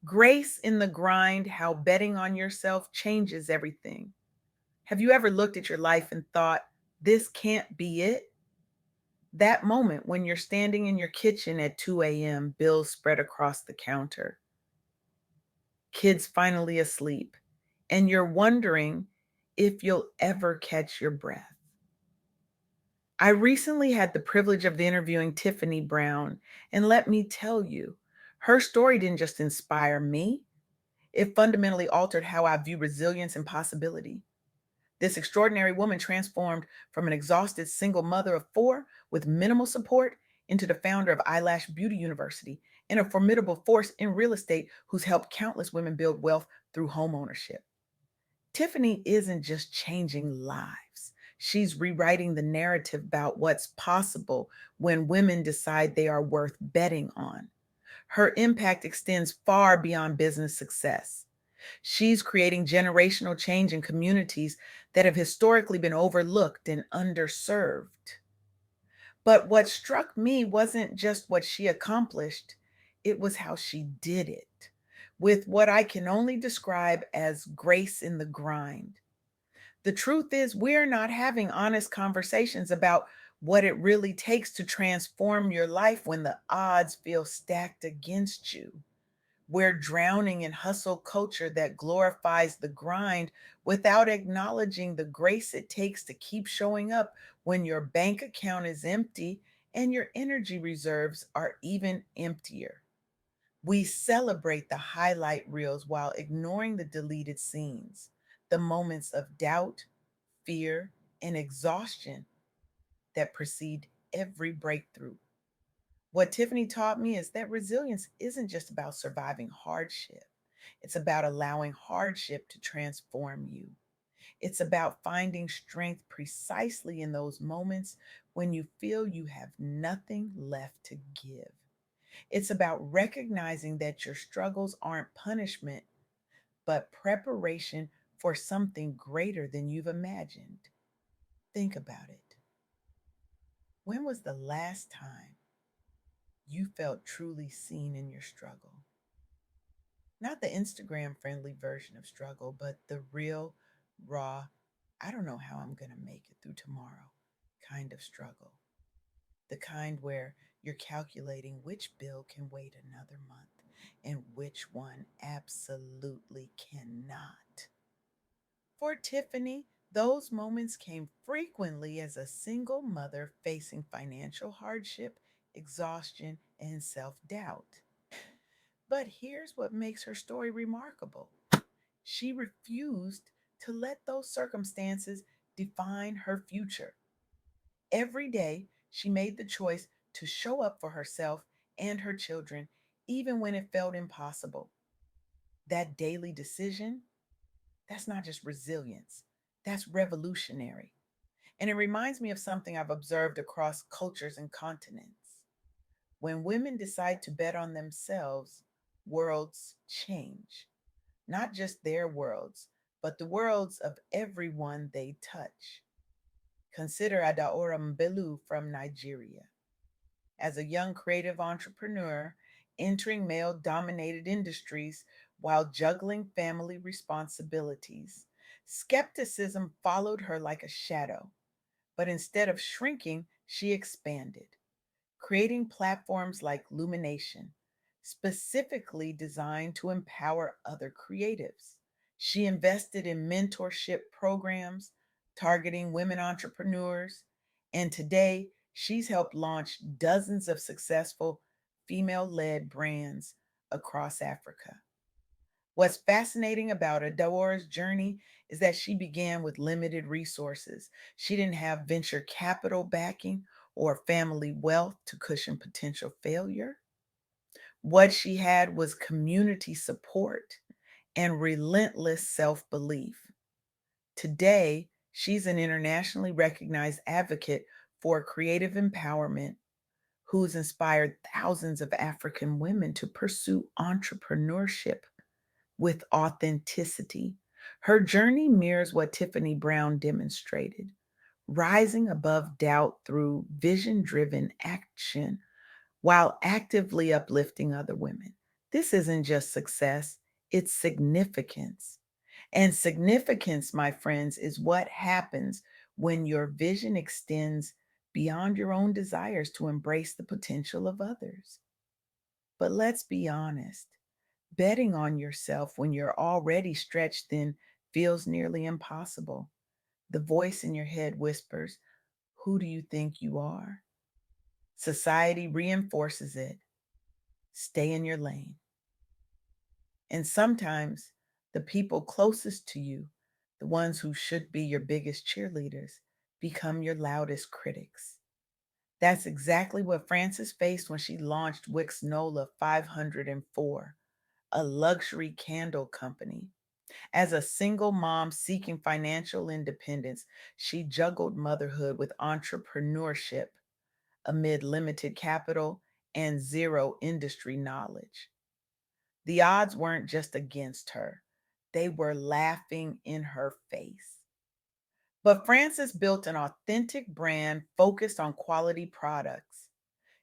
Grace in the grind, how betting on yourself changes everything. Have you ever looked at your life and thought, this can't be it? That moment when you're standing in your kitchen at 2 a.m., bills spread across the counter, kids finally asleep, and you're wondering if you'll ever catch your breath. I recently had the privilege of interviewing Tiffany Brown, and let me tell you, her story didn't just inspire me, it fundamentally altered how I view resilience and possibility. This extraordinary woman transformed from an exhausted single mother of four with minimal support into the founder of Eyelash Beauty University and a formidable force in real estate who's helped countless women build wealth through home ownership. Tiffany isn't just changing lives, she's rewriting the narrative about what's possible when women decide they are worth betting on. Her impact extends far beyond business success. She's creating generational change in communities that have historically been overlooked and underserved. But what struck me wasn't just what she accomplished, it was how she did it, with what I can only describe as grace in the grind. The truth is, we're not having honest conversations about what it really takes to transform your life when the odds feel stacked against you. We're drowning in hustle culture that glorifies the grind without acknowledging the grace it takes to keep showing up when your bank account is empty and your energy reserves are even emptier. We celebrate the highlight reels while ignoring the deleted scenes, the moments of doubt, fear, and exhaustion that precede every breakthrough. What Tiffany taught me is that resilience isn't just about surviving hardship, it's about allowing hardship to transform you. It's about finding strength precisely in those moments when you feel you have nothing left to give. It's about recognizing that your struggles aren't punishment, but preparation for something greater than you've imagined. Think about it. When was the last time you felt truly seen in your struggle? Not the Instagram friendly version of struggle, but the real, raw, I don't know how I'm going to make it through tomorrow kind of struggle. The kind where you're calculating which bill can wait another month and which one absolutely cannot. For Tiffany, those moments came frequently as a single mother facing financial hardship, exhaustion, and self doubt. But here's what makes her story remarkable: she refused to let those circumstances define her future. Every day, she made the choice to show up for herself and her children, even when it felt impossible. That daily decision, that's not just resilience, that's revolutionary. And it reminds me of something I've observed across cultures and continents. When women decide to bet on themselves, worlds change. Not just their worlds, but the worlds of everyone they touch. Consider Adaora Mbelu from Nigeria. As a young creative entrepreneur entering male dominated industries while juggling family responsibilities, skepticism followed her like a shadow. But instead of shrinking, she expanded, creating platforms like Lumination, specifically designed to empower other creatives. She invested in mentorship programs targeting women entrepreneurs, and today she's helped launch dozens of successful female led brands across Africa. What's fascinating about Adora's journey is that she began with limited resources. She didn't have venture capital backing or family wealth to cushion potential failure. What she had was community support and relentless self belief. Today, she's an internationally recognized advocate for creative empowerment who's inspired thousands of African women to pursue entrepreneurship with authenticity. Her journey mirrors what Tiffany Brown demonstrated, rising above doubt through vision driven action while actively uplifting other women. This isn't just success, it's significance. And significance, my friends, is what happens when your vision extends beyond your own desires to embrace the potential of others. But let's be honest, betting on yourself when you're already stretched thin feels nearly impossible. The voice in your head whispers, "Who do you think you are?" Society reinforces it. Stay in your lane. And sometimes the people closest to you, the ones who should be your biggest cheerleaders, become your loudest critics. That's exactly what Frances faced when she launched Wix Nola 504, a luxury candle company. As a single mom seeking financial independence, she juggled motherhood with entrepreneurship amid limited capital and zero industry knowledge. The odds weren't just against her, they were laughing in her face. But Frances built an authentic brand focused on quality products.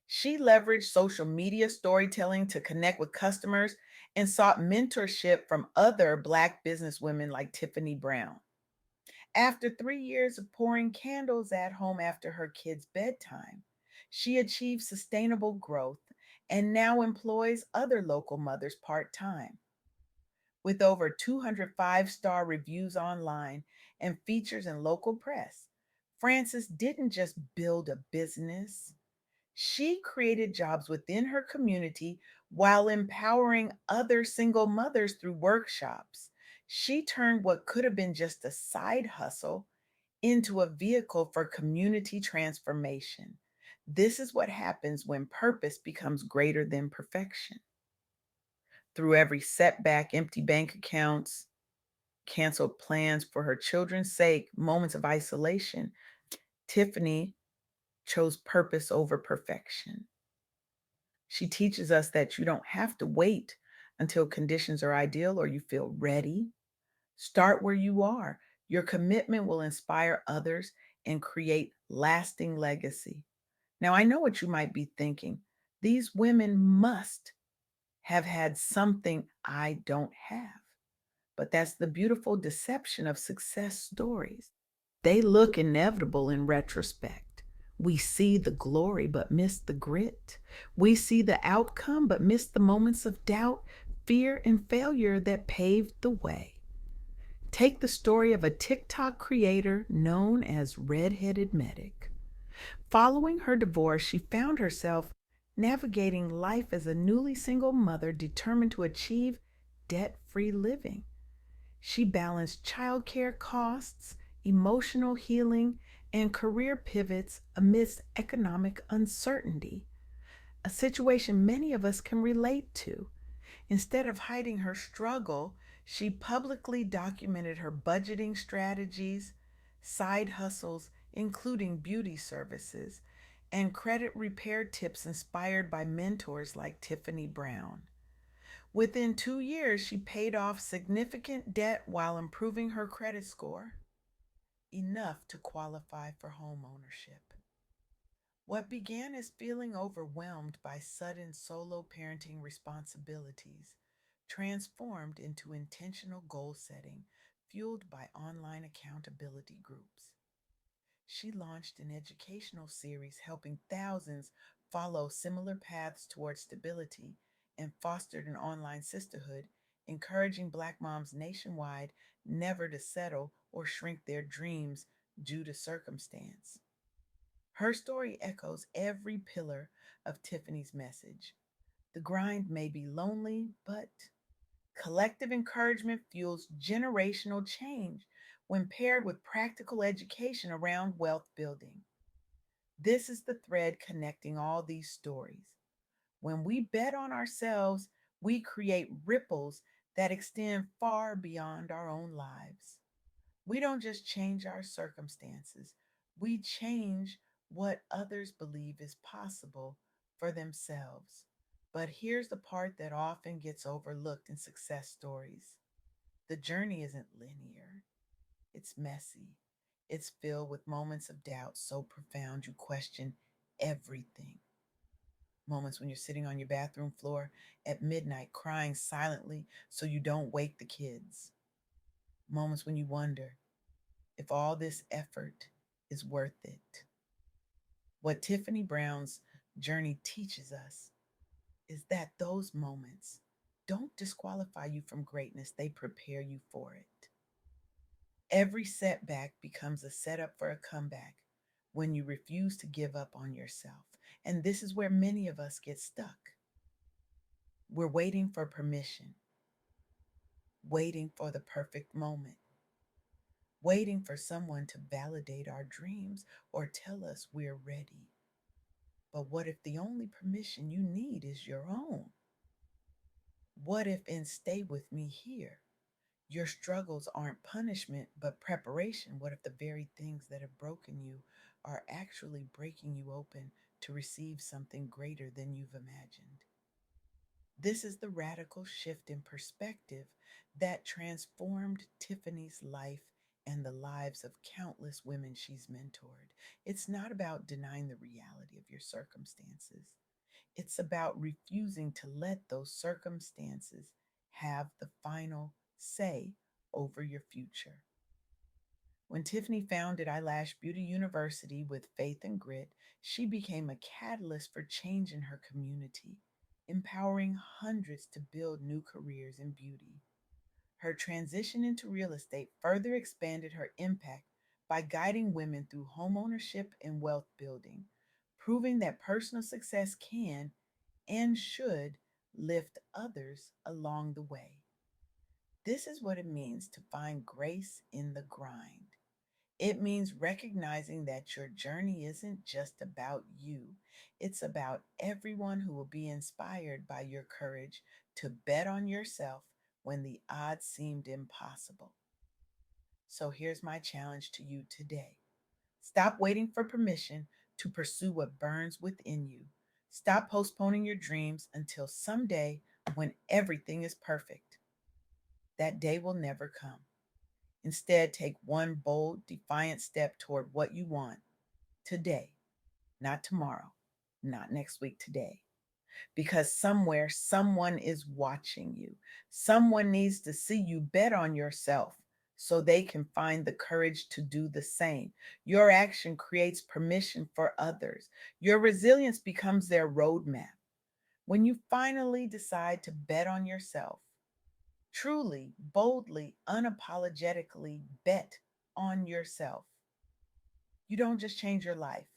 She leveraged social media storytelling to connect with customers and sought mentorship from other Black businesswomen like Tiffany Brown. After 3 years of pouring candles at home after her kids' bedtime, she achieved sustainable growth and now employs other local mothers part time. With over 205-star reviews online and features in local press, Frances didn't just build a business, she created jobs within her community while empowering other single mothers through workshops. She turned what could have been just a side hustle into a vehicle for community transformation. This is what happens when purpose becomes greater than perfection. Through every setback, empty bank accounts, canceled plans for her children's sake, moments of isolation, Tiffany chose purpose over perfection. She teaches us that you don't have to wait until conditions are ideal or you feel ready. Start where you are. Your commitment will inspire others and create lasting legacy. Now, I know what you might be thinking. These women must have had something I don't have. But that's the beautiful deception of success stories. They look inevitable in retrospect. We see the glory but miss the grit. We see the outcome but miss the moments of doubt, fear, and failure that paved the way. Take the story of a TikTok creator known as Redheaded Medic. Following her divorce, she found herself navigating life as a newly single mother determined to achieve debt free living. She balanced childcare costs, emotional healing, and career pivots amidst economic uncertainty, a situation many of us can relate to. Instead of hiding her struggle, she publicly documented her budgeting strategies, side hustles, including beauty services, and credit repair tips inspired by mentors like Tiffany Brown. Within 2 years, she paid off significant debt while improving her credit score, enough to qualify for home ownership. What began as feeling overwhelmed by sudden solo parenting responsibilities transformed into intentional goal setting fueled by online accountability groups. She launched an educational series helping thousands follow similar paths towards stability and fostered an online sisterhood, encouraging Black moms nationwide never to settle or shrink their dreams due to circumstance. Her story echoes every pillar of Tiffany's message. The grind may be lonely, but collective encouragement fuels generational change when paired with practical education around wealth building. This is the thread connecting all these stories. When we bet on ourselves, we create ripples that extend far beyond our own lives. We don't just change our circumstances, we change what others believe is possible for themselves. But here's the part that often gets overlooked in success stories: the journey isn't linear, it's messy. It's filled with moments of doubt so profound you question everything. Moments when you're sitting on your bathroom floor at midnight crying silently so you don't wake the kids. Moments when you wonder if all this effort is worth it. What Tiffany Brown's journey teaches us is that those moments don't disqualify you from greatness, they prepare you for it. Every setback becomes a setup for a comeback when you refuse to give up on yourself. And this is where many of us get stuck. We're waiting for permission, waiting for the perfect moment, waiting for someone to validate our dreams or tell us we're ready. But what if the only permission you need is your own? What if in Stay With Me Here, your struggles aren't punishment but preparation? What if the very things that have broken you are actually breaking you open to receive something greater than you've imagined? This is the radical shift in perspective that transformed Tiffany's life and the lives of countless women she's mentored. It's not about denying the reality of your circumstances. It's about refusing to let those circumstances have the final say over your future. When Tiffany founded Eyelash Beauty University with faith and grit, she became a catalyst for change in her community, empowering hundreds to build new careers in beauty. Her transition into real estate further expanded her impact by guiding women through homeownership and wealth building, proving that personal success can and should lift others along the way. This is what it means to find grace in the grind. It means recognizing that your journey isn't just about you, it's about everyone who will be inspired by your courage to bet on yourself when the odds seemed impossible. So here's my challenge to you today: stop waiting for permission to pursue what burns within you. Stop postponing your dreams until someday when everything is perfect. That day will never come. Instead, take one bold, defiant step toward what you want today, not tomorrow, not next week, today. Because somewhere, someone is watching you. Someone needs to see you bet on yourself so they can find the courage to do the same. Your action creates permission for others. Your resilience becomes their roadmap. When you finally decide to bet on yourself, truly, boldly, unapologetically bet on yourself, you don't just change your life,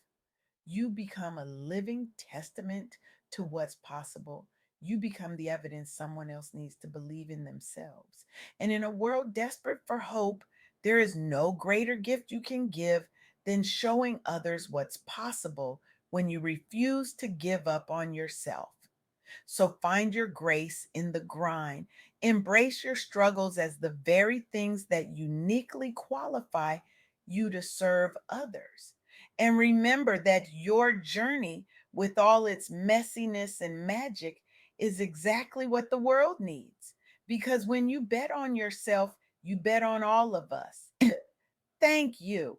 you become a living testament to what's possible. You become the evidence someone else needs to believe in themselves. And in a world desperate for hope, there is no greater gift you can give than showing others what's possible when you refuse to give up on yourself. So find your grace in the grind. Embrace your struggles as the very things that uniquely qualify you to serve others. And remember that your journey, with all its messiness and magic, is exactly what the world needs. Because when you bet on yourself, you bet on all of us. Thank you